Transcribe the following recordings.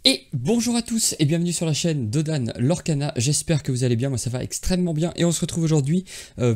Et bonjour à tous et bienvenue sur la chaîne Dodan Lorcana, j'espère que vous allez bien, moi ça va extrêmement bien et on se retrouve aujourd'hui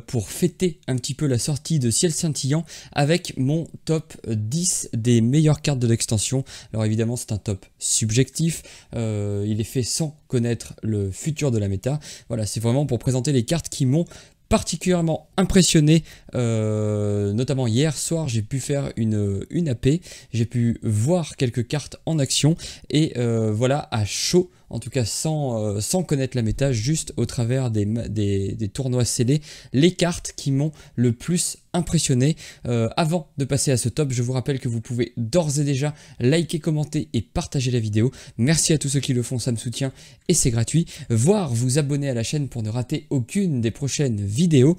pour fêter un petit peu la sortie de Ciel Scintillant avec mon top 10 des meilleures cartes de l'extension. Alors évidemment c'est un top subjectif, il est fait sans connaître le futur de la méta, voilà c'est vraiment pour présenter les cartes qui m'ont particulièrement impressionné, notamment hier soir j'ai pu faire une AP, j'ai pu voir quelques cartes en action et voilà à chaud, en tout cas sans connaître la méta, juste au travers des tournois scellés, les cartes qui m'ont le plus impressionné. Avant de passer à ce top, je vous rappelle que vous pouvez d'ores et déjà liker, commenter et partager la vidéo. Merci à tous ceux qui le font, ça me soutient et c'est gratuit. Voire vous abonner à la chaîne pour ne rater aucune des prochaines vidéos.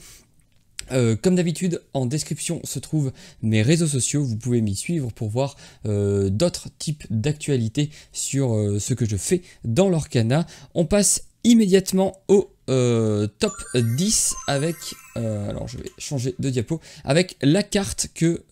Comme d'habitude, en description se trouvent mes réseaux sociaux, vous pouvez m'y suivre pour voir d'autres types d'actualités sur ce que je fais dans l'Orcana. On passe immédiatement au top 10 avec, alors je vais changer de diapo, avec la carte que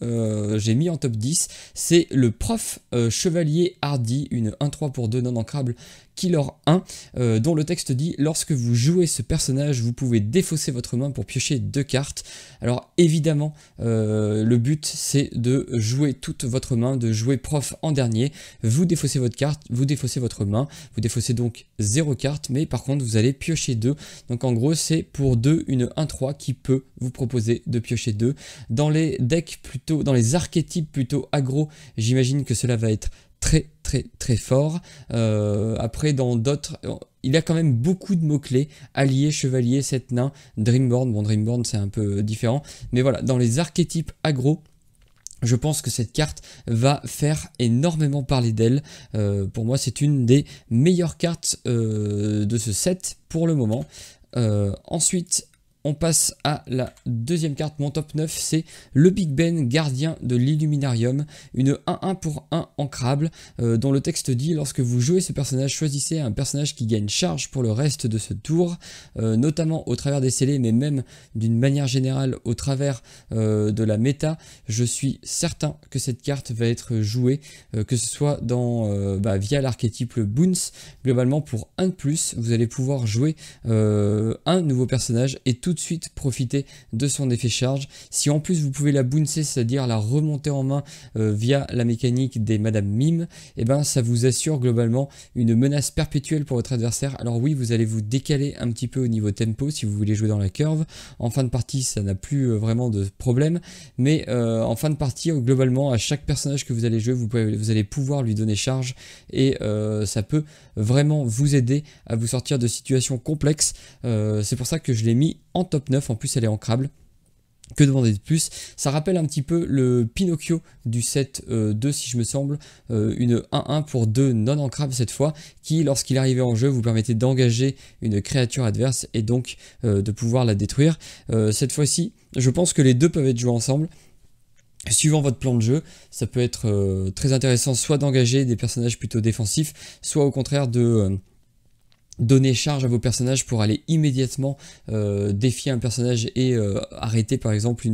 j'ai mis en top 10, c'est le prof chevalier hardy, une 1-3 pour 2 non ancrable Killer 1, dont le texte dit « Lorsque vous jouez ce personnage, vous pouvez défausser votre main pour piocher 2 cartes ». Alors évidemment, le but c'est de jouer toute votre main, de jouer prof en dernier. Vous défaussez votre carte, vous défaussez votre main, vous défaussez donc 0 carte, mais par contre vous allez piocher 2. Donc en gros c'est pour 2 une 1-3 qui peut vous proposer de piocher 2. Dans les decks plutôt, dans les archétypes plutôt aggro, j'imagine que cela va être très fort. Après dans d'autres, il y a quand même beaucoup de mots-clés, allié, chevalier, 7 nains, Dreamborn, bon Dreamborn c'est un peu différent, mais voilà, dans les archétypes aggro, je pense que cette carte va faire énormément parler d'elle. Pour moi c'est une des meilleures cartes de ce set pour le moment. Ensuite on passe à la deuxième carte, mon top 9, c'est le Big Ben, gardien de l'Illuminarium, une 1-1 pour 1 ancrable, dont le texte dit « Lorsque vous jouez ce personnage, choisissez un personnage qui gagne charge pour le reste de ce tour, notamment au travers des scellés, mais même d'une manière générale au travers de la méta. Je suis certain que cette carte va être jouée, que ce soit via l'archétype Boons. Globalement, pour 1 de plus, vous allez pouvoir jouer un nouveau personnage et tout de suite profiter de son effet charge. Si en plus vous pouvez la bouncer, c'est-à-dire la remonter en main via la mécanique des Madame Mime, et ben ça vous assure globalement une menace perpétuelle pour votre adversaire. Alors oui, vous allez vous décaler un petit peu au niveau tempo si vous voulez jouer dans la curve. En fin de partie, ça n'a plus vraiment de problème, mais en fin de partie, globalement, à chaque personnage que vous allez jouer, vous allez pouvoir lui donner charge et ça peut vraiment vous aider à vous sortir de situations complexes. C'est pour ça que je l'ai mis en top 9, en plus elle est ancrable. Que demander de plus? Ça rappelle un petit peu le Pinocchio du set 2 si je me semble, une 1-1 pour 2 non ancrables cette fois, qui lorsqu'il arrivait en jeu vous permettait d'engager une créature adverse et donc de pouvoir la détruire. Cette fois-ci, je pense que les deux peuvent être joués ensemble. Suivant votre plan de jeu, ça peut être très intéressant soit d'engager des personnages plutôt défensifs, soit au contraire de donner charge à vos personnages pour aller immédiatement défier un personnage et arrêter par exemple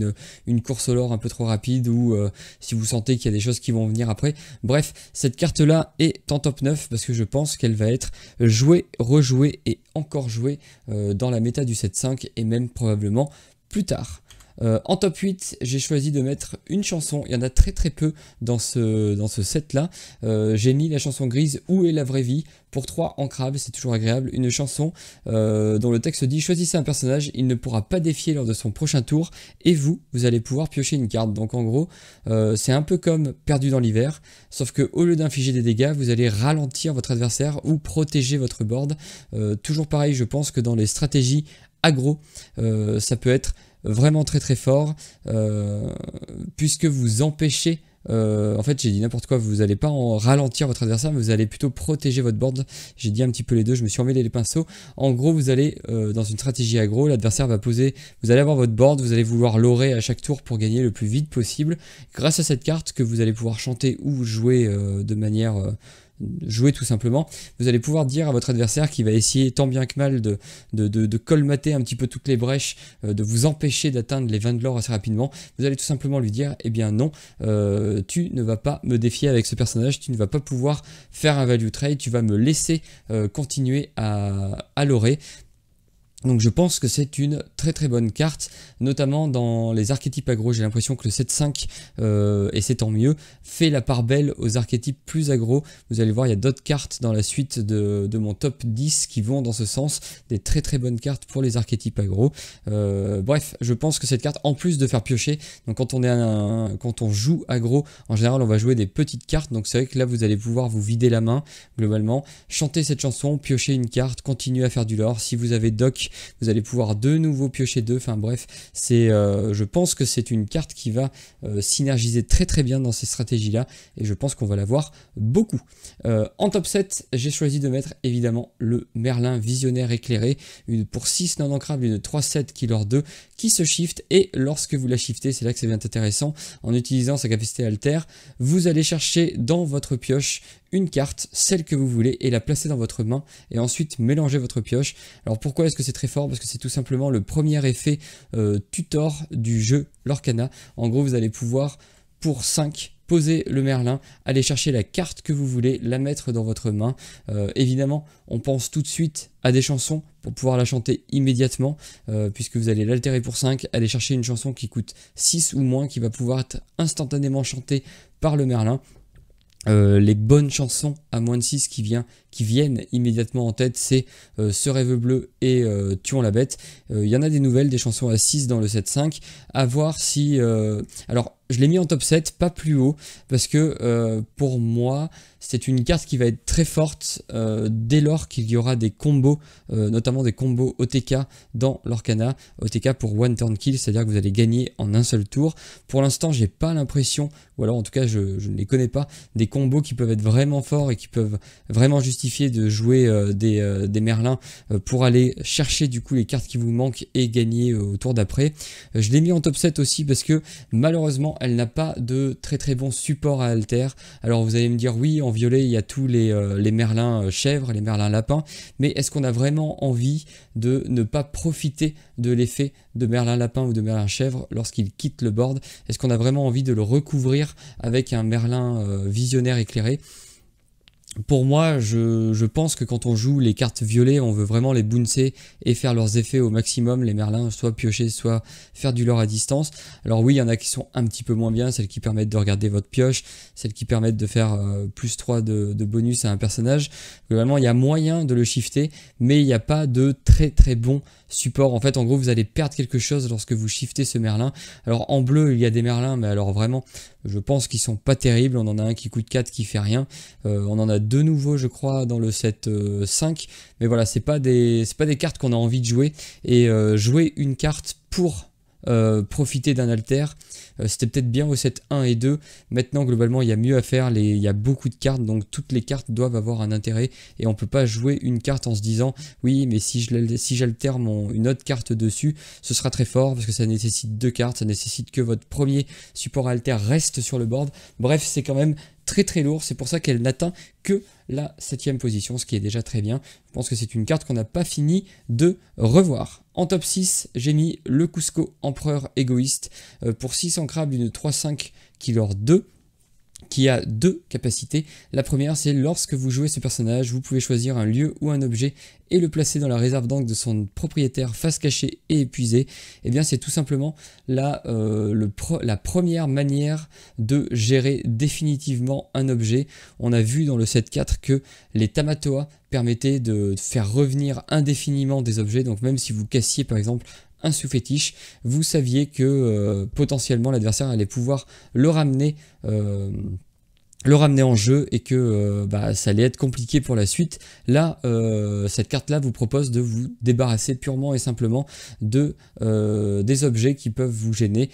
une course au lore un peu trop rapide ou si vous sentez qu'il y a des choses qui vont venir après. Bref, cette carte là est en top 9 parce que je pense qu'elle va être jouée, rejouée et encore jouée dans la méta du 7.5 et même probablement plus tard. En top 8, j'ai choisi de mettre une chanson, il y en a très peu dans ce set là. J'ai mis la chanson grise Où est la vraie vie pour 3 ancrables, c'est toujours agréable. Une chanson dont le texte dit « Choisissez un personnage, il ne pourra pas défier lors de son prochain tour et vous allez pouvoir piocher une carte ». Donc en gros, c'est un peu comme Perdu dans l'hiver, sauf que au lieu d'infliger des dégâts, vous allez ralentir votre adversaire ou protéger votre board. Toujours pareil, je pense que dans les stratégies aggro, ça peut être vraiment très fort, puisque vous empêchez, en fait j'ai dit n'importe quoi, vous n'allez pas en ralentir votre adversaire, mais vous allez plutôt protéger votre board. J'ai dit un petit peu les deux, je me suis emmêlé les pinceaux. En gros vous allez, dans une stratégie aggro, l'adversaire va poser, vous allez avoir votre board, vous allez vouloir l'aurer à chaque tour pour gagner le plus vite possible. Grâce à cette carte que vous allez pouvoir chanter ou jouer de manière jouer tout simplement, vous allez pouvoir dire à votre adversaire qui va essayer tant bien que mal de colmater un petit peu toutes les brèches, de vous empêcher d'atteindre les 20 de l'or assez rapidement. Vous allez tout simplement lui dire, eh bien non, tu ne vas pas me défier avec ce personnage, tu ne vas pas pouvoir faire un value trade, tu vas me laisser continuer à lorer. Donc je pense que c'est une très très bonne carte, notamment dans les archétypes aggro. J'ai l'impression que le 7-5, et c'est tant mieux, fait la part belle aux archétypes plus aggro. Vous allez voir, il y a d'autres cartes dans la suite de mon top 10 qui vont dans ce sens, des très très bonnes cartes pour les archétypes aggro. Bref, je pense que cette carte, en plus de faire piocher, donc quand on joue aggro, en général on va jouer des petites cartes, donc c'est vrai que là vous allez pouvoir vous vider la main, globalement, chanter cette chanson, piocher une carte, continuer à faire du lore. Si vous avez doc, vous allez pouvoir de nouveau piocher 2, enfin bref, je pense que c'est une carte qui va synergiser très très bien dans ces stratégies-là, et je pense qu'on va la voir beaucoup. En top 7, j'ai choisi de mettre évidemment le Merlin Visionnaire Éclairé, pour 6 non ancrables, une 3-7 Killer 2, qui se shift, et lorsque vous la shiftez, c'est là que ça devient intéressant, en utilisant sa capacité alter, vous allez chercher dans votre pioche une carte, celle que vous voulez, et la placer dans votre main, et ensuite mélanger votre pioche. Alors pourquoi est-ce que c'est très fort? Parce que c'est tout simplement le premier effet tutor du jeu Lorcana. En gros, vous allez pouvoir, pour 5, poser le Merlin, aller chercher la carte que vous voulez, la mettre dans votre main. Évidemment, on pense tout de suite à des chansons pour pouvoir la chanter immédiatement, puisque vous allez l'altérer pour 5, aller chercher une chanson qui coûte 6 ou moins, qui va pouvoir être instantanément chantée par le Merlin. Les bonnes chansons à moins de 6 qui viennent immédiatement en tête, c'est Ce rêve bleu et Tuons la bête. Il y en a des nouvelles, des chansons à 6 dans le 7-5, à voir si... Alors, je l'ai mis en top 7, pas plus haut, parce que pour moi, c'est une carte qui va être très forte dès lors qu'il y aura des combos, notamment des combos OTK dans l'Orcana. OTK pour one turn kill, c'est-à-dire que vous allez gagner en un seul tour. Pour l'instant, j'ai pas l'impression, ou alors en tout cas je ne les connais pas, des combos qui peuvent être vraiment forts et qui peuvent vraiment justifier de jouer des Merlins pour aller chercher du coup les cartes qui vous manquent et gagner au tour d'après. Je l'ai mis en top 7 aussi parce que malheureusement elle n'a pas de très très bon support à alter. Alors vous allez me dire oui, en violet il y a tous les Merlins chèvres, les Merlins lapins, mais est-ce qu'on a vraiment envie de ne pas profiter de l'effet de Merlin lapin ou de Merlin chèvre lorsqu'il quitte le board? Est-ce qu'on a vraiment envie de le recouvrir avec un Merlin visionnaire éclairé? Pour moi, je pense que quand on joue les cartes violettes, on veut vraiment les bouncer et faire leurs effets au maximum, les Merlins, soit piocher, soit faire du lore à distance. Alors oui, il y en a qui sont un petit peu moins bien, celles qui permettent de regarder votre pioche, celles qui permettent de faire plus 3 de bonus à un personnage. Globalement, il y a moyen de le shifter, mais il n'y a pas de très très bon support. En fait, en gros, vous allez perdre quelque chose lorsque vous shiftez ce Merlin. Alors en bleu, il y a des Merlins, mais alors vraiment, je pense qu'ils sont pas terribles. On en a un qui coûte 4 qui fait rien. On en a deux nouveaux, je crois, dans le set 5. Mais voilà, c'est pas des cartes qu'on a envie de jouer. Et jouer une carte pour profiter d'un alter, c'était peut-être bien au set 1 et 2. Maintenant, globalement, il y a mieux à faire. Il y a beaucoup de cartes, donc toutes les cartes doivent avoir un intérêt. Et on peut pas jouer une carte en se disant oui, mais si j'altère une autre carte dessus, ce sera très fort parce que ça nécessite 2 cartes. Ça nécessite que votre premier support alter reste sur le board. Bref, c'est quand même très très lourd, c'est pour ça qu'elle n'atteint que la 7ème position, ce qui est déjà très bien. Je pense que c'est une carte qu'on n'a pas fini de revoir. En top 6, j'ai mis le Cusco Empereur Égoïste pour 6 ancrables, une 3-5 Killer 2 qui a 2 capacités. La première, c'est lorsque vous jouez ce personnage, vous pouvez choisir un lieu ou un objet et le placer dans la réserve d'encre de son propriétaire face cachée et épuisé. Et bien c'est tout simplement la première manière de gérer définitivement un objet. On a vu dans le set 4 que les Tamatoa permettaient de faire revenir indéfiniment des objets. Donc même si vous cassiez par exemple un sous-fétiche, vous saviez que potentiellement l'adversaire allait pouvoir le ramener en jeu et que ça allait être compliqué pour la suite. Là, cette carte-là vous propose de vous débarrasser purement et simplement des objets qui peuvent vous gêner.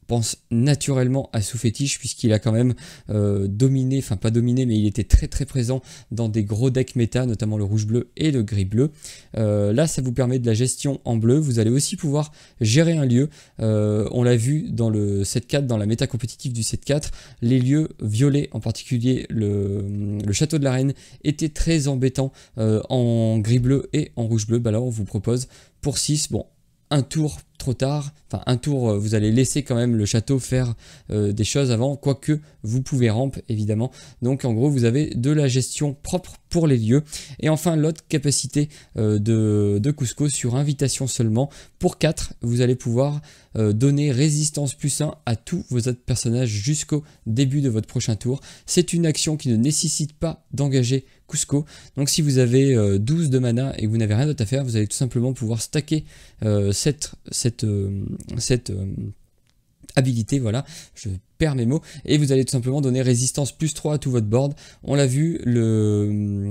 pense naturellement à Sous-Fétiche puisqu'il a quand même dominé, enfin pas dominé, mais il était très très présent dans des gros decks méta, notamment le rouge-bleu et le gris-bleu. Là, ça vous permet de la gestion en bleu. Vous allez aussi pouvoir gérer un lieu. On l'a vu dans le 7-4, dans la méta compétitive du 7-4, les lieux violets, en particulier le château de la reine, étaient très embêtants en gris-bleu et en rouge-bleu. Bah là, on vous propose pour 6, bon, un tour trop tard, enfin un tour, vous allez laisser quand même le château faire des choses avant, quoique vous pouvez ramp évidemment. Donc en gros vous avez de la gestion propre pour les lieux. Et enfin l'autre capacité de Kuzco sur invitation seulement, pour 4 vous allez pouvoir donner résistance +1 à tous vos autres personnages jusqu'au début de votre prochain tour. C'est une action qui ne nécessite pas d'engager Kuzco. Donc si vous avez 12 de mana et que vous n'avez rien d'autre à faire, vous allez tout simplement pouvoir stacker cette habilité, voilà, je perds mes mots, et vous allez tout simplement donner résistance +3 à tout votre board. On l'a vu, le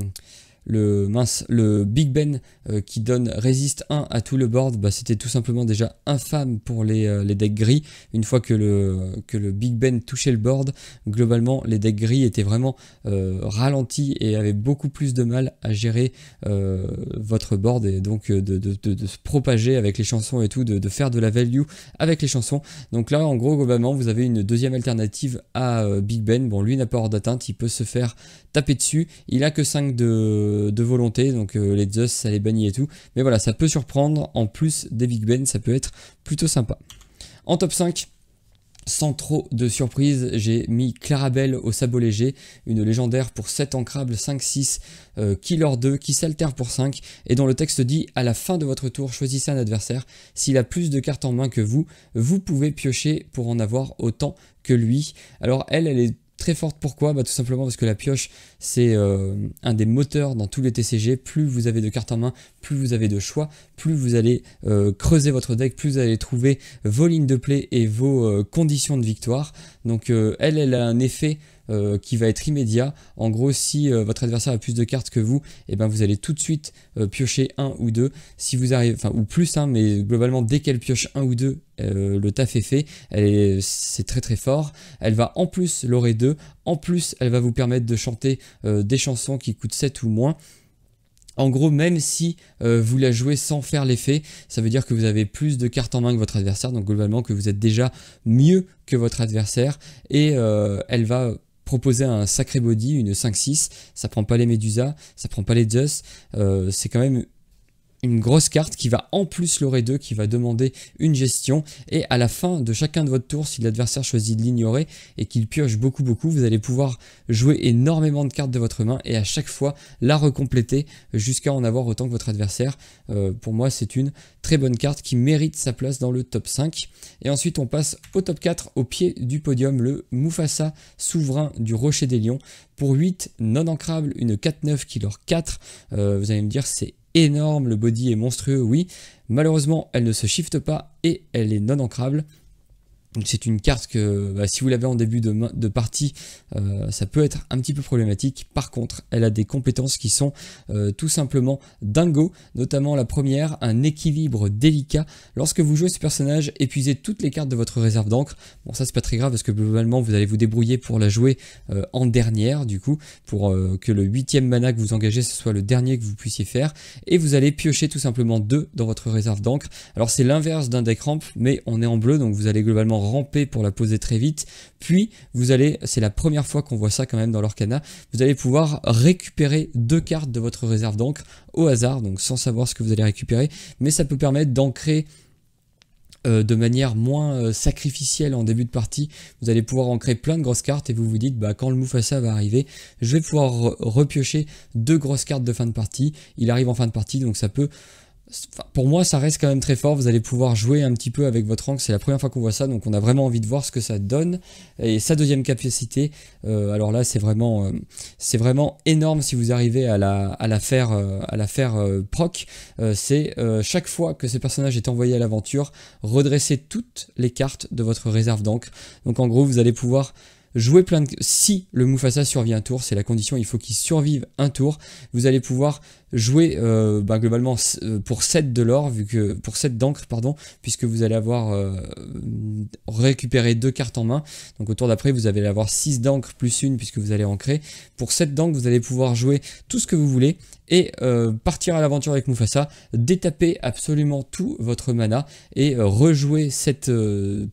Big Ben qui donne résiste 1 à tout le board, bah, c'était tout simplement déjà infâme pour les decks gris. Une fois que le Big Ben touchait le board, globalement les decks gris étaient vraiment ralentis et avaient beaucoup plus de mal à gérer votre board, et donc de se propager avec les chansons et tout, de faire de la value avec les chansons. Donc là en gros globalement vous avez une deuxième alternative à Big Ben. Bon, lui n'a pas hors d'atteinte, il peut se faire taper dessus, il a que 5 de volonté, donc les Zeus ça les bannit et tout, mais voilà, ça peut surprendre. En plus des Big Ben, ça peut être plutôt sympa. En top 5, sans trop de surprise, j'ai mis Clarabelle au sabot léger, une légendaire pour 7 ancrables, 5-6, Killer 2, qui s'altère pour 5, et dont le texte dit: à la fin de votre tour, choisissez un adversaire, s'il a plus de cartes en main que vous, vous pouvez piocher pour en avoir autant que lui. Alors elle est très forte, pourquoi? Bah, tout simplement parce que la pioche c'est un des moteurs dans tous les TCG. Plus vous avez de cartes en main, plus vous avez de choix, plus vous allez creuser votre deck, plus vous allez trouver vos lignes de play et vos conditions de victoire. Donc elle a un effet qui va être immédiat. En gros, si votre adversaire a plus de cartes que vous, et ben vous allez tout de suite piocher 1 ou 2. Si vous arrivez, enfin ou plus, hein, mais globalement dès qu'elle pioche 1 ou 2, le taf est fait. C'est très très fort. Elle va en plus l'aurer 2. En plus, elle va vous permettre de chanter des chansons qui coûtent 7 ou moins. En gros, même si vous la jouez sans faire l'effet, ça veut dire que vous avez plus de cartes en main que votre adversaire, donc globalement que vous êtes déjà mieux que votre adversaire, et elle va proposer un sacré body, une 5-6, ça prend pas les Médusas, ça prend pas les Zeus, c'est quand même une grosse carte qui va en plus l'aurer 2, qui va demander une gestion, et à la fin de chacun de votre tour, si l'adversaire choisit de l'ignorer et qu'il pioche beaucoup, vous allez pouvoir jouer énormément de cartes de votre main et à chaque fois la recompléter jusqu'à en avoir autant que votre adversaire. Pour moi c'est une très bonne carte qui mérite sa place dans le top 5. Et ensuite on passe au top 4, au pied du podium, le Mufasa, souverain du Rocher des Lions, pour 8 non ancrables, une 4-9 qui leur 4. Vous allez me dire c'est énorme, le body est monstrueux, oui. Malheureusement, elle ne se shift pas et elle est non ancrable. C'est une carte que si vous l'avez en début de partie, ça peut être un petit peu problématique. Par contre, elle a des compétences qui sont tout simplement dingo, notamment la première, un équilibre délicat. Lorsque vous jouez ce personnage, épuisez toutes les cartes de votre réserve d'encre. Bon, ça c'est pas très grave parce que globalement vous allez vous débrouiller pour la jouer en dernière, du coup, pour que le 8e mana que vous engagez ce soit le dernier que vous puissiez faire, et vous allez piocher tout simplement 2 dans votre réserve d'encre. Alors c'est l'inverse d'un deck ramp, mais on est en bleu, donc vous allez globalement ramper pour la poser très vite, puis vous allez, c'est la première fois qu'on voit ça quand même dans l'Orcana, vous allez pouvoir récupérer 2 cartes de votre réserve d'encre au hasard, donc sans savoir ce que vous allez récupérer, mais ça peut permettre d'ancrer de manière moins sacrificielle en début de partie. Vous allez pouvoir ancrer plein de grosses cartes et vous vous dites quand le Mufasa va arriver, je vais pouvoir repiocher 2 grosses cartes de fin de partie. Il arrive en fin de partie, donc ça peut... Pour moi ça reste quand même très fort, vous allez pouvoir jouer un petit peu avec votre encre, c'est la première fois qu'on voit ça, donc on a vraiment envie de voir ce que ça donne. Et sa deuxième capacité, alors là c'est vraiment énorme si vous arrivez à la faire proc, c'est chaque fois que ce personnage est envoyé à l'aventure, redresser toutes les cartes de votre réserve d'encre. Donc en gros vous allez pouvoir jouer plein de... Si le Mufasa survit un tour, c'est la condition, il faut qu'il survive un tour, vous allez pouvoir jouer globalement pour 7 de l'or, vu que pour 7 d'encre, pardon, puisque vous allez avoir récupéré 2 cartes en main. Donc au tour d'après, vous allez avoir 6 d'encre plus une, puisque vous allez ancrer. Pour 7 d'encre, vous allez pouvoir jouer tout ce que vous voulez et partir à l'aventure avec Mufasa, détaper absolument tout votre mana et rejouer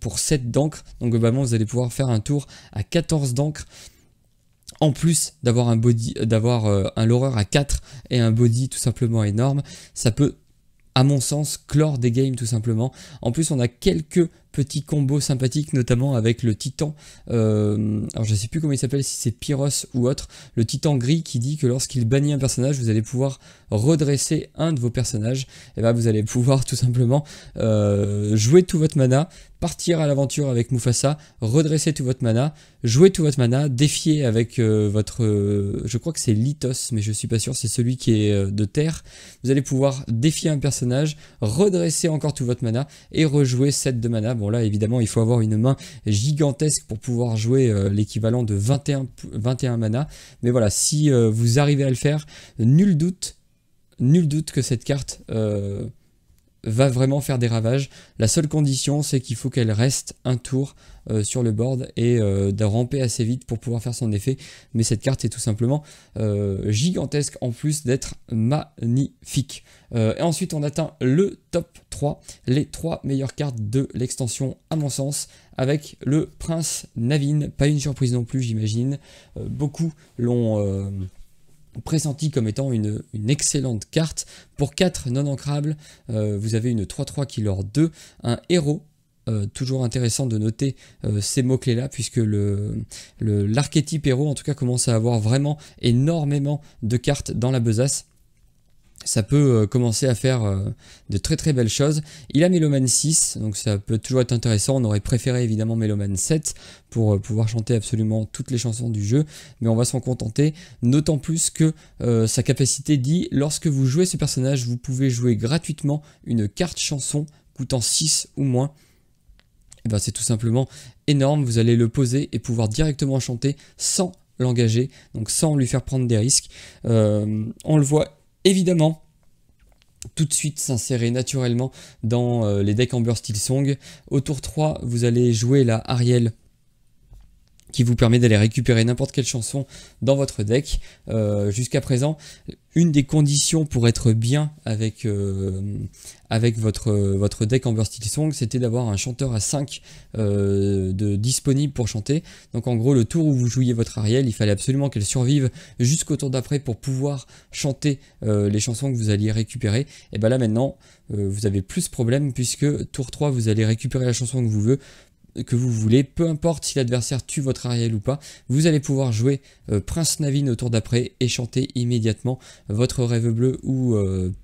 pour 7 d'encre. Donc globalement, vous allez pouvoir faire un tour à 14 d'encre. En plus d'avoir un body, un loreur à 4 et un body tout simplement énorme, ça peut, à mon sens, clore des games tout simplement. En plus, on a quelques petits combos sympathiques, notamment avec le titan, alors je sais plus comment il s'appelle, si c'est Pyros ou autre, le titan gris qui dit que lorsqu'il bannit un personnage, vous allez pouvoir redresser un de vos personnages, et ben vous allez pouvoir tout simplement jouer tout votre mana, partir à l'aventure avec Mufasa, redresser tout votre mana, jouer tout votre mana, défier avec je crois que c'est Lithos, mais je suis pas sûr, c'est celui qui est de terre. Vous allez pouvoir défier un personnage, redresser encore tout votre mana et rejouer 7 de mana. Bon là évidemment il faut avoir une main gigantesque pour pouvoir jouer l'équivalent de 21 mana, mais voilà, si vous arrivez à le faire, nul doute que cette carte va vraiment faire des ravages. La seule condition, c'est qu'il faut qu'elle reste un tour sur le board et de ramper assez vite pour pouvoir faire son effet. Mais cette carte est tout simplement gigantesque en plus d'être magnifique. Et ensuite, on atteint le top 3, les 3 meilleures cartes de l'extension à mon sens, avec le Prince Naveen. Pas une surprise non plus, j'imagine. Beaucoup l'ont... pressenti comme étant une excellente carte. Pour 4 non ancrables, vous avez une 3-3 qui leur 2, un héros. Toujours intéressant de noter ces mots-clés là, puisque l'archétype héros en tout cas commence à avoir vraiment énormément de cartes dans la besace. Ça peut commencer à faire de très très belles choses. Il a Méloman 6, donc ça peut toujours être intéressant. On aurait préféré évidemment Méloman 7 pour pouvoir chanter absolument toutes les chansons du jeu, mais on va s'en contenter, d'autant plus que sa capacité dit: lorsque vous jouez ce personnage, vous pouvez jouer gratuitement une carte chanson coûtant 6 ou moins. Et ben c'est tout simplement énorme, vous allez le poser et pouvoir directement chanter sans l'engager, donc sans lui faire prendre des risques. On le voit évidemment tout de suite s'insérer naturellement dans les decks Amber Steel Song. Au tour 3, vous allez jouer la Ariel qui vous permet d'aller récupérer n'importe quelle chanson dans votre deck. Jusqu'à présent, une des conditions pour être bien avec votre deck Amber Steel Song, c'était d'avoir un chanteur à 5 disponible pour chanter. Donc en gros, le tour où vous jouiez votre Ariel, il fallait absolument qu'elle survive jusqu'au tour d'après pour pouvoir chanter les chansons que vous alliez récupérer. Et bien là maintenant, vous avez plus ce problème, puisque tour 3, vous allez récupérer la chanson que vous voulez, peu importe si l'adversaire tue votre Ariel ou pas, vous allez pouvoir jouer Prince Naveen au tour d'après et chanter immédiatement votre Rêve Bleu ou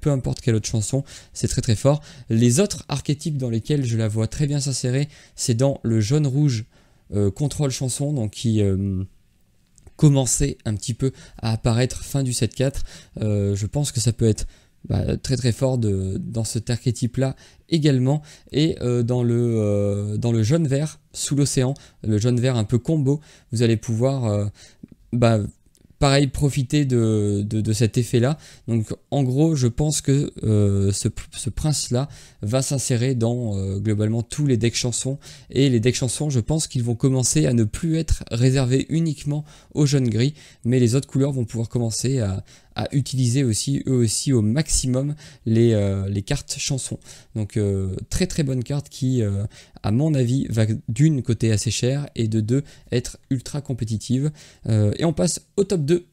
peu importe quelle autre chanson. C'est très très fort. Les autres archétypes dans lesquels je la vois très bien s'insérer, c'est dans le jaune-rouge contrôle chanson, donc qui commençait un petit peu à apparaître fin du 7-4. Je pense que ça peut être très très fort dans cet archétype là également, et dans le jaune vert sous l'océan, le jaune vert un peu combo, vous allez pouvoir pareil profiter de cet effet là. Donc en gros je pense que ce prince là va s'insérer dans globalement tous les decks chansons, et les decks chansons, je pense qu'ils vont commencer à ne plus être réservés uniquement au jaune gris, mais les autres couleurs vont pouvoir commencer à utiliser aussi eux aussi au maximum les cartes chansons. Donc très très bonne carte qui à mon avis va d'une côté assez cher et de deux être ultra compétitive. Et on passe au top 2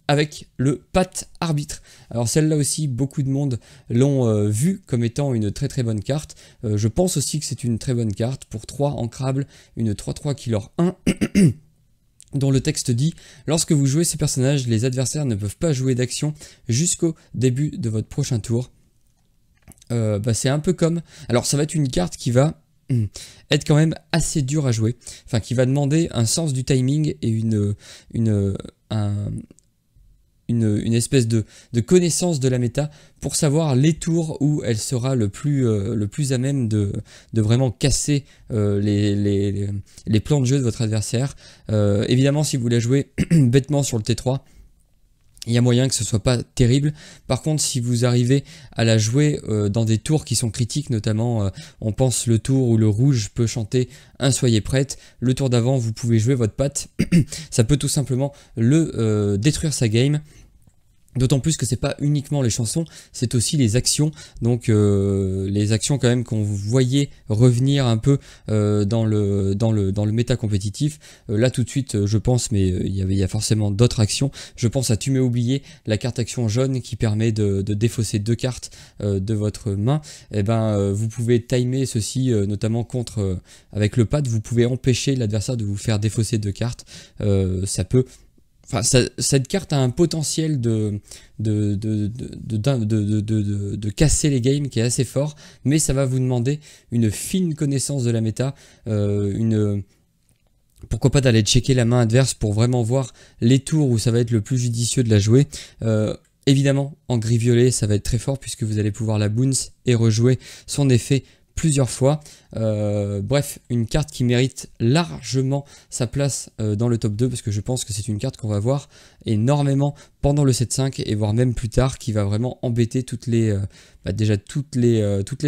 avec le Pat Arbitre. Alors celle-là aussi, beaucoup de monde l'ont vu comme étant une très très bonne carte. Je pense aussi que c'est une très bonne carte pour 3 ancrables, une 3-3 qui leur 1 dont le texte dit: lorsque vous jouez ces personnages, les adversaires ne peuvent pas jouer d'action jusqu'au début de votre prochain tour. C'est un peu comme... Alors ça va être une carte qui va être quand même assez dure à jouer, enfin qui va demander un sens du timing et une espèce de connaissance de la méta pour savoir les tours où elle sera le plus à même de vraiment casser les plans de jeu de votre adversaire. Évidemment, si vous la jouez bêtement sur le T3, il y a moyen que ce soit pas terrible. Par contre, si vous arrivez à la jouer dans des tours qui sont critiques, notamment on pense le tour où le rouge peut chanter un soyez prête, le tour d'avant vous pouvez jouer votre patte, ça peut tout simplement détruire sa game. D'autant plus que c'est pas uniquement les chansons, c'est aussi les actions. Donc les actions quand même qu'on voyait revenir un peu dans le méta compétitif. Là tout de suite je pense, mais il y a forcément d'autres actions. Je pense à Tu m'as oublié, la carte action jaune qui permet de défausser 2 cartes de votre main. Et ben vous pouvez timer ceci notamment contre avec le pad, vous pouvez empêcher l'adversaire de vous faire défausser 2 cartes. Ça peut... Enfin, cette carte a un potentiel de casser les games qui est assez fort, mais ça va vous demander une fine connaissance de la méta, pourquoi pas d'aller checker la main adverse pour vraiment voir les tours où ça va être le plus judicieux de la jouer. Évidemment, en gris-violet, ça va être très fort puisque vous allez pouvoir la bounce et rejouer son effet plusieurs fois. Bref, une carte qui mérite largement sa place dans le top 2 parce que je pense que c'est une carte qu'on va voir énormément pendant le 7-5 et voire même plus tard, qui va vraiment embêter toutes les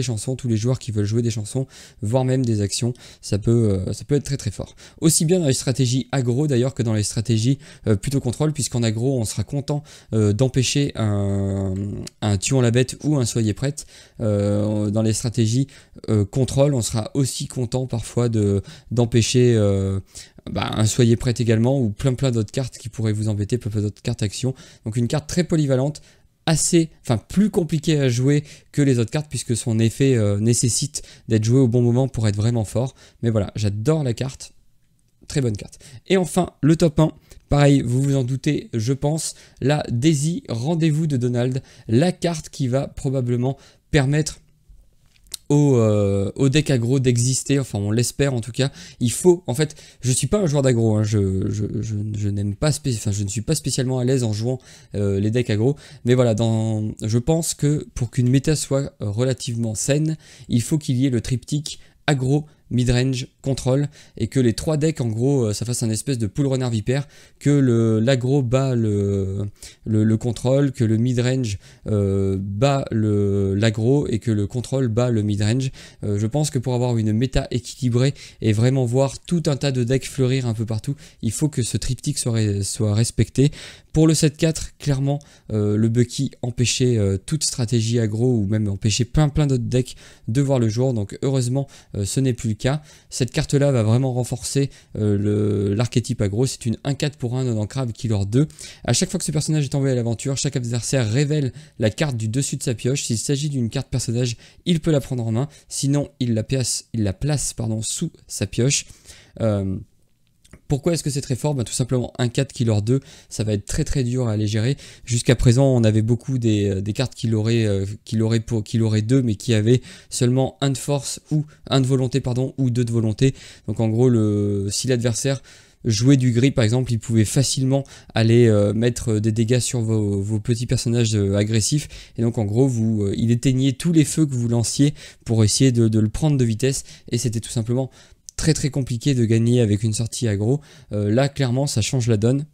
chansons, tous les joueurs qui veulent jouer des chansons, voire même des actions. Ça peut être très très fort. Aussi bien dans les stratégies aggro d'ailleurs que dans les stratégies plutôt contrôle, puisqu'en aggro on sera content d'empêcher un tuant la bête ou un soyez prête. Dans les stratégies contrôle, on sera aussi content parfois d'empêcher un soyez prête également, ou plein d'autres cartes qui pourraient vous embêter, plein d'autres cartes action. Donc une carte très polyvalente, plus compliquée à jouer que les autres cartes puisque son effet nécessite d'être joué au bon moment pour être vraiment fort. Mais voilà, j'adore la carte, très bonne carte. Et enfin le top 1. Pareil, vous vous en doutez, je pense, la Daisy Rendez-vous de Donald, la carte qui va probablement permettre au deck aggro d'exister, enfin on l'espère en tout cas. Il faut, en fait, je suis pas un joueur d'aggro, hein, je n'aime pas, je ne suis pas spécialement à l'aise en jouant les decks aggro, mais voilà, je pense que pour qu'une méta soit relativement saine, il faut qu'il y ait le triptyque aggro, midrange, contrôle, et que les 3 decks en gros ça fasse un espèce de pool runner vipère, que l'aggro bat le contrôle, que le midrange bat l'aggro et que le contrôle bat le midrange. Je pense que pour avoir une méta équilibrée et vraiment voir tout un tas de decks fleurir un peu partout, il faut que ce triptyque soit respecté. Pour le 7-4, clairement le Bucky empêchait toute stratégie aggro ou même empêchait plein d'autres decks de voir le jour, donc heureusement ce n'est plus le cas. Cette carte là va vraiment renforcer l'archétype aggro. C'est une 1-4 pour 1 non-ancrable Killer 2. À chaque fois que ce personnage est envoyé à l'aventure, chaque adversaire révèle la carte du dessus de sa pioche. S'il s'agit d'une carte personnage, il peut la prendre en main, sinon il la place sous sa pioche. Pourquoi est-ce que c'est très fort? Tout simplement 1-4 Killer 2, ça va être très très dur à aller gérer. Jusqu'à présent on avait beaucoup des cartes qui l'auraient 2 mais qui avaient seulement 1 de force ou 1 de volonté ou 2 de volonté. Donc en gros si l'adversaire jouait du gris par exemple, il pouvait facilement aller mettre des dégâts sur vos petits personnages agressifs, et donc en gros il éteignait tous les feux que vous lanciez pour essayer de le prendre de vitesse, et c'était tout simplement très compliqué de gagner avec une sortie aggro. Là clairement ça change la donne.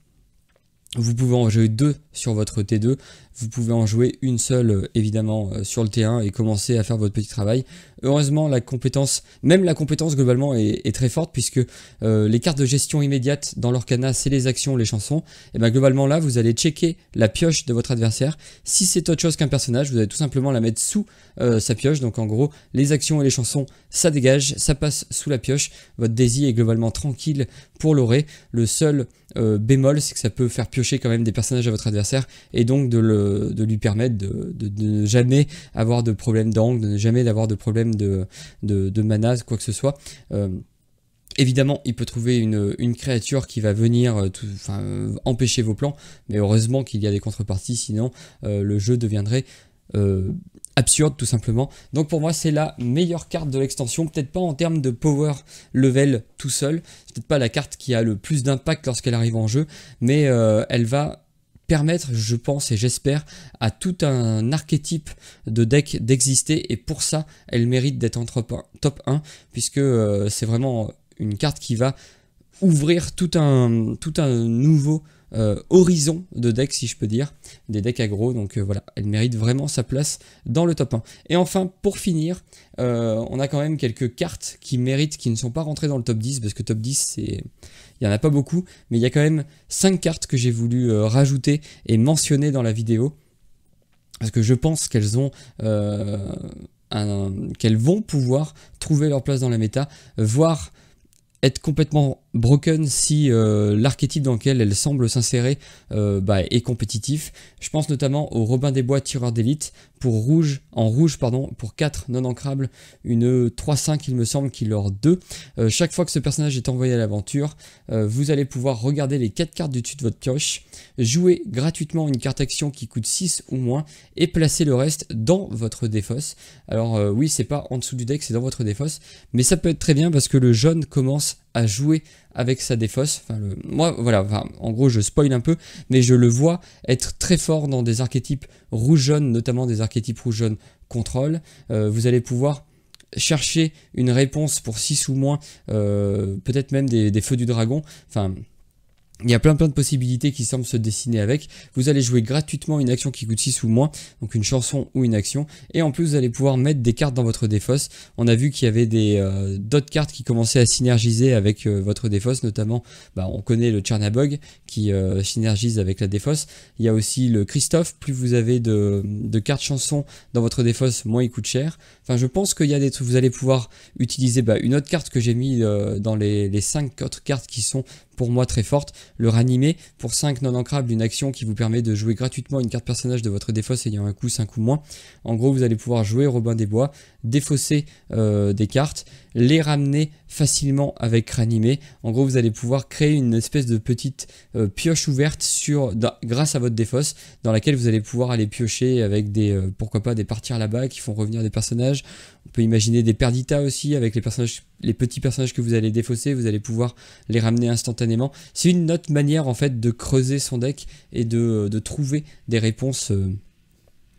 Vous pouvez en jouer 2 sur votre T2, vous pouvez en jouer une seule évidemment sur le T1 et commencer à faire votre petit travail. Heureusement la compétence globalement est très forte, puisque les cartes de gestion immédiate dans l'Orcana c'est les actions, les chansons. Et bien globalement là vous allez checker la pioche de votre adversaire. Si c'est autre chose qu'un personnage, vous allez tout simplement la mettre sous sa pioche. Donc en gros les actions et les chansons ça dégage, ça passe sous la pioche. Votre Daisy est globalement tranquille pour l'aurer. Le seul bémol c'est que ça peut faire piocher quand même des personnages à votre adversaire, et donc de lui permettre de ne jamais avoir de problème d'angle, de ne jamais avoir de problème de mana, quoi que ce soit. Évidemment, il peut trouver une créature qui va venir empêcher vos plans, mais heureusement qu'il y a des contreparties, sinon le jeu deviendrait absurde tout simplement. Donc pour moi c'est la meilleure carte de l'extension, peut-être pas en termes de power level tout seul, c'est peut-être pas la carte qui a le plus d'impact lorsqu'elle arrive en jeu, mais elle va permettre, je pense et j'espère, à tout un archétype de deck d'exister, et pour ça elle mérite d'être en top 1 puisque c'est vraiment une carte qui va ouvrir tout un nouveau horizon de decks, si je peux dire, des decks aggro. Donc voilà, elle mérite vraiment sa place dans le top 1. Et enfin, pour finir, on a quand même quelques cartes qui méritent, qui ne sont pas rentrées dans le top 10, parce que top 10, il n'y en a pas beaucoup, mais il y a quand même 5 cartes que j'ai voulu rajouter et mentionner dans la vidéo, parce que je pense qu'elles ont... qu'elles vont pouvoir trouver leur place dans la méta, voire être complètement broken si l'archétype dans lequel elle semble s'insérer est compétitif. Je pense notamment au Robin des Bois tireur d'élite pour rouge, pour 4 non ancrables, une 3-5 il me semble qui leur 2. Chaque fois que ce personnage est envoyé à l'aventure, vous allez pouvoir regarder les 4 cartes du dessus de votre pioche, jouer gratuitement une carte action qui coûte 6 ou moins et placer le reste dans votre défausse. Alors oui, c'est pas en dessous du deck, c'est dans votre défausse, mais ça peut être très bien parce que le jaune commence à jouer avec sa défausse. En gros je spoil un peu, mais je le vois être très fort dans des archétypes rouge-jaune, notamment des archétypes rouge-jaune contrôle. Vous allez pouvoir chercher une réponse pour 6 ou moins, peut-être même des feux du dragon. Enfin, il y a plein de possibilités qui semblent se dessiner avec. Vous allez jouer gratuitement une action qui coûte 6 ou moins, donc une chanson ou une action. Et en plus, vous allez pouvoir mettre des cartes dans votre défausse. On a vu qu'il y avait d'autres cartes qui commençaient à synergiser avec votre défausse, notamment, on connaît le Tchernabog qui synergise avec la défausse. Il y a aussi le Christophe. Plus vous avez de cartes chansons dans votre défausse, moins il coûte cher. Enfin, je pense qu'il y a des trucs. Vous allez pouvoir utiliser une autre carte que j'ai mis dans les 5 autres cartes qui sont pour moi très forte, le ranimer pour 5 non ancrables, une action qui vous permet de jouer gratuitement une carte personnage de votre défausse ayant un coût 5 ou moins. En gros, vous allez pouvoir jouer Robin des Bois, défausser des cartes, les ramener facilement avec ranimer. En gros, vous allez pouvoir créer une espèce de petite pioche ouverte grâce à votre défausse, dans laquelle vous allez pouvoir aller piocher avec pourquoi pas des partir là-bas qui font revenir des personnages. On peut imaginer des Perdita aussi avec les petits personnages que vous allez défausser, vous allez pouvoir les ramener instantanément. C'est une autre manière en fait de creuser son deck et de trouver des réponses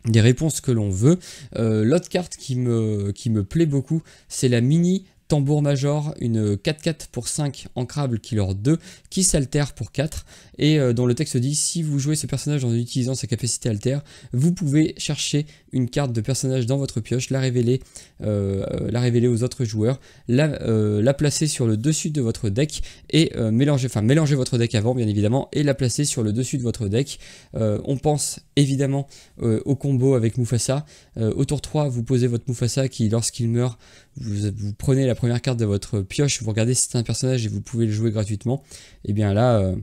que l'on veut. L'autre carte qui me plaît beaucoup, c'est la mini Tambour Major, une 4-4 pour 5 ancrable qui leur 2, qui s'altère pour 4, et dont le texte dit: si vous jouez ce personnage en utilisant sa capacité altère, vous pouvez chercher une carte de personnage dans votre pioche, la révéler aux autres joueurs, la placer sur le dessus de votre deck, et mélanger votre deck avant bien évidemment, et la placer sur le dessus de votre deck. On pense évidemment au combo avec Mufasa. Au tour 3, vous posez votre Mufasa qui, lorsqu'il meurt, vous prenez la première carte de votre pioche, vous regardez si c'est un personnage et vous pouvez le jouer gratuitement. Et bien là,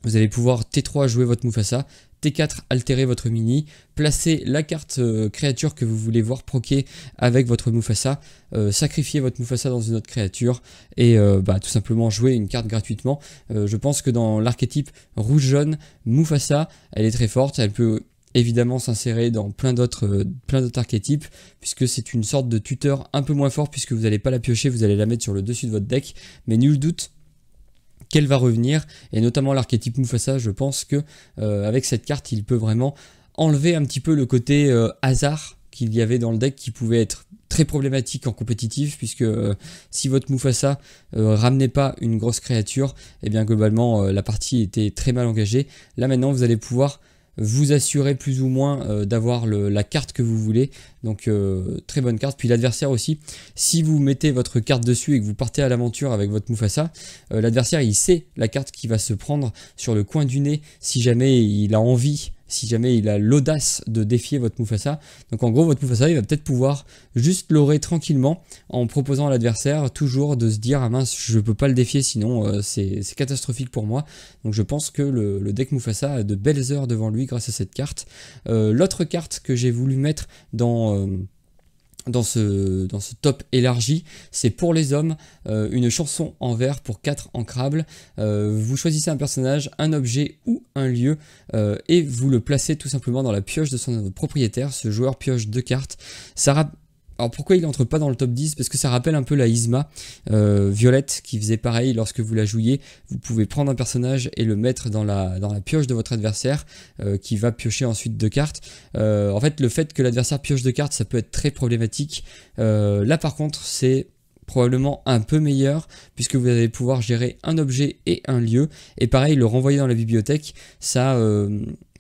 vous allez pouvoir T3 jouer votre Mufasa, T4 altérer votre mini, placer la carte créature que vous voulez voir proquer avec votre Mufasa, sacrifier votre Mufasa dans une autre créature et tout simplement jouer une carte gratuitement. Je pense que dans l'archétype rouge-jaune, Mufasa, elle est très forte, elle peut évidemment s'insérer dans plein d'autres archétypes, puisque c'est une sorte de tuteur un peu moins fort, puisque vous n'allez pas la piocher, vous allez la mettre sur le dessus de votre deck, mais nul doute qu'elle va revenir, et notamment l'archétype Mufasa, je pense que avec cette carte, il peut vraiment enlever un petit peu le côté hasard qu'il y avait dans le deck, qui pouvait être très problématique en compétitif, puisque si votre Mufasa ramenait pas une grosse créature, et bien globalement la partie était très mal engagée. Là maintenant, vous allez pouvoir vous assurez plus ou moins d'avoir la carte que vous voulez, donc très bonne carte. Puis l'adversaire aussi, si vous mettez votre carte dessus et que vous partez à l'aventure avec votre Mufasa, l'adversaire il sait la carte qui va se prendre sur le coin du nez si jamais il a envie, si jamais il a l'audace de défier votre Mufasa. Donc en gros, votre Mufasa, il va peut-être pouvoir juste l'aurer tranquillement en proposant à l'adversaire toujours de se dire: ah mince, je peux pas le défier, sinon c'est catastrophique pour moi. Donc je pense que le deck Mufasa a de belles heures devant lui grâce à cette carte. L'autre carte que j'ai voulu mettre dans ce top élargi, c'est pour les hommes, une chanson en vers pour 4 ancrables. Vous choisissez un personnage, un objet ou un lieu et vous le placez tout simplement dans la pioche de son propriétaire. Ce joueur pioche 2 cartes. Ça Alors pourquoi il entre pas dans le top 10? Parce que ça rappelle un peu la Yzma Violette qui faisait pareil lorsque vous la jouiez. Vous pouvez prendre un personnage et le mettre dans la pioche de votre adversaire qui va piocher ensuite 2 cartes. En fait, le fait que l'adversaire pioche 2 cartes, ça peut être très problématique. Là par contre, c'est probablement un peu meilleur puisque vous allez pouvoir gérer un objet et un lieu, et pareil, le renvoyer dans la bibliothèque, ça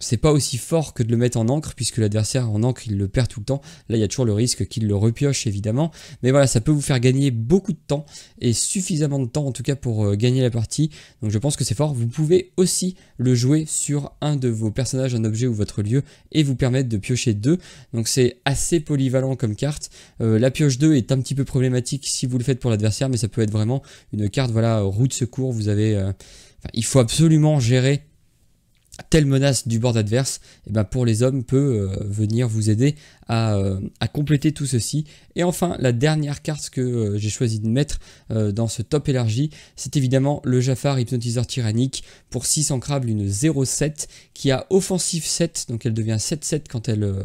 c'est pas aussi fort que de le mettre en encre, puisque l'adversaire en encre il le perd tout le temps. Là il y a toujours le risque qu'il le repioche évidemment, mais voilà, ça peut vous faire gagner beaucoup de temps, et suffisamment de temps en tout cas pour gagner la partie, donc je pense que c'est fort. Vous pouvez aussi le jouer sur un de vos personnages, un objet ou votre lieu, et vous permettre de piocher 2, donc c'est assez polyvalent comme carte. La pioche 2 est un petit peu problématique si vous le faites pour l'adversaire, mais ça peut être vraiment une carte, voilà, roue de secours. Vous avez, il faut absolument gérer telle menace du board adverse, et ben pour les hommes peut venir vous aider à compléter tout ceci. Et enfin, la dernière carte que j'ai choisi de mettre dans ce top élargi, c'est évidemment le Jafar Hypnotiseur Tyrannique pour 6 ancrables, une 0-7 qui a offensive 7, donc elle devient 7-7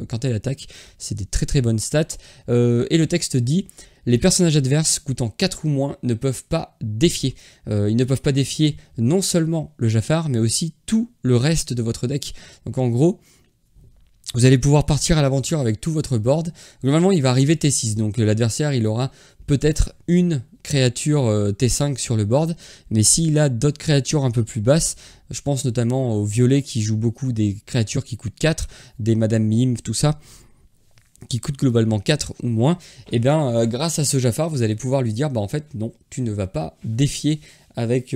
quand elle attaque. C'est des très très bonnes stats. Et le texte dit: les personnages adverses coûtant 4 ou moins ne peuvent pas défier. Ils ne peuvent pas défier non seulement le Jafar, mais aussi tout le reste de votre deck. Donc en gros, vous allez pouvoir partir à l'aventure avec tout votre board. Globalement, il va arriver T6, donc l'adversaire il aura peut-être une créature T5 sur le board, mais s'il a d'autres créatures un peu plus basses, je pense notamment au violet qui joue beaucoup des créatures qui coûtent 4, des Madame Mime, tout ça, qui coûte globalement 4 ou moins, et bien grâce à ce Jafar, vous allez pouvoir lui dire, bah en fait non, tu ne vas pas défier avec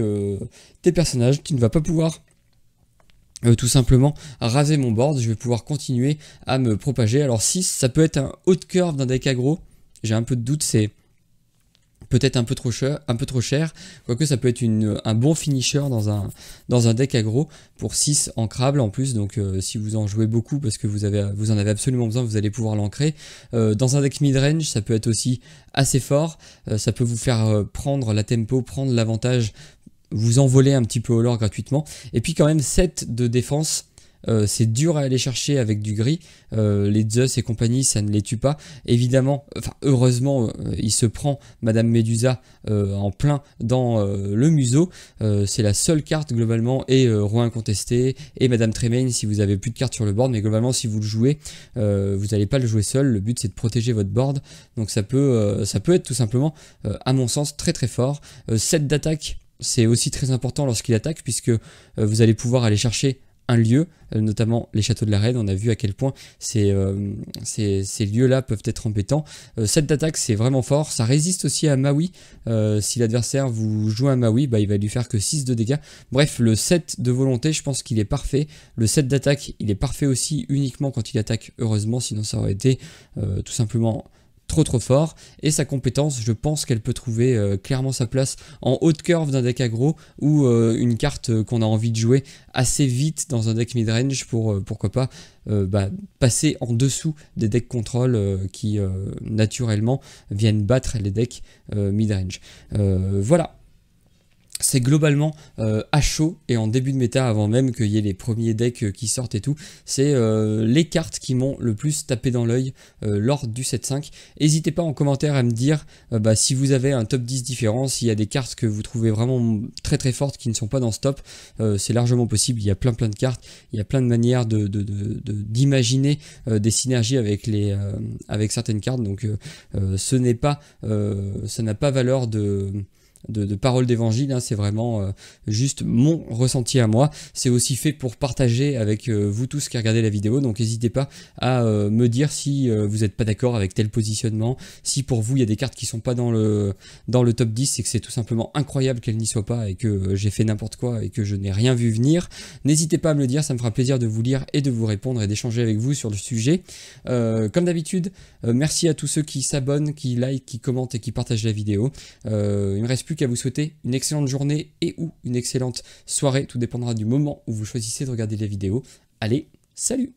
tes personnages, tu ne vas pas pouvoir tout simplement raser mon board, je vais pouvoir continuer à me propager. Alors 6, ça peut être un haut de curve d'un deck aggro, j'ai un peu de doute, c'est peut-être un peu trop cher, quoique ça peut être un bon finisher dans un deck aggro pour 6 ancrables en plus, donc si vous en jouez beaucoup parce que vous en avez absolument besoin, vous allez pouvoir l'ancrer. Dans un deck mid-range, ça peut être aussi assez fort, ça peut vous faire prendre la tempo, prendre l'avantage, vous envoler un petit peu au lore gratuitement, et puis quand même 7 de défense. C'est dur à aller chercher avec du gris, les Zeus et compagnie ça ne les tue pas, évidemment, enfin heureusement il se prend Madame Médusa en plein dans le museau, c'est la seule carte globalement, et Roi Incontesté et Madame Tremaine si vous avez plus de cartes sur le board, mais globalement si vous le jouez, vous n'allez pas le jouer seul, le but c'est de protéger votre board, donc ça peut être tout simplement à mon sens très très fort. 7 d'attaque, c'est aussi très important lorsqu'il attaque, puisque vous allez pouvoir aller chercher un lieu, notamment les châteaux de la reine. On a vu à quel point ces lieux-là peuvent être embêtants. 7 d'attaque, c'est vraiment fort. Ça résiste aussi à Maui. Si l'adversaire vous joue un Maui, bah, il va lui faire que 6 de dégâts. Bref, le 7 de volonté, je pense qu'il est parfait. Le 7 d'attaque, il est parfait aussi uniquement quand il attaque, heureusement, sinon ça aurait été tout simplement trop fort. Et sa compétence, je pense qu'elle peut trouver clairement sa place en haute curve d'un deck aggro, ou une carte qu'on a envie de jouer assez vite dans un deck midrange pour pourquoi pas passer en dessous des decks contrôle qui naturellement viennent battre les decks midrange. Voilà. C'est globalement à chaud et en début de méta, avant même qu'il y ait les premiers decks qui sortent et tout, c'est les cartes qui m'ont le plus tapé dans l'œil lors du 7.5. N'hésitez pas en commentaire à me dire si vous avez un top 10 différent, s'il y a des cartes que vous trouvez vraiment très fortes qui ne sont pas dans ce top, c'est largement possible, il y a plein de cartes, il y a plein de manières d'imaginer des synergies avec certaines cartes, donc ça n'a pas valeur de parole d'évangile, hein, c'est vraiment juste mon ressenti à moi. C'est aussi fait pour partager avec vous tous qui regardez la vidéo, donc n'hésitez pas à me dire si vous n'êtes pas d'accord avec tel positionnement, si pour vous il y a des cartes qui sont pas dans le top 10 et que c'est tout simplement incroyable qu'elles n'y soient pas et que j'ai fait n'importe quoi et que je n'ai rien vu venir. N'hésitez pas à me le dire, ça me fera plaisir de vous lire et de vous répondre et d'échanger avec vous sur le sujet. Comme d'habitude, merci à tous ceux qui s'abonnent, qui like, qui commentent et qui partagent la vidéo. Il me reste plus qu'à vous souhaiter une excellente journée et ou une excellente soirée, tout dépendra du moment où vous choisissez de regarder la vidéo. Allez, salut!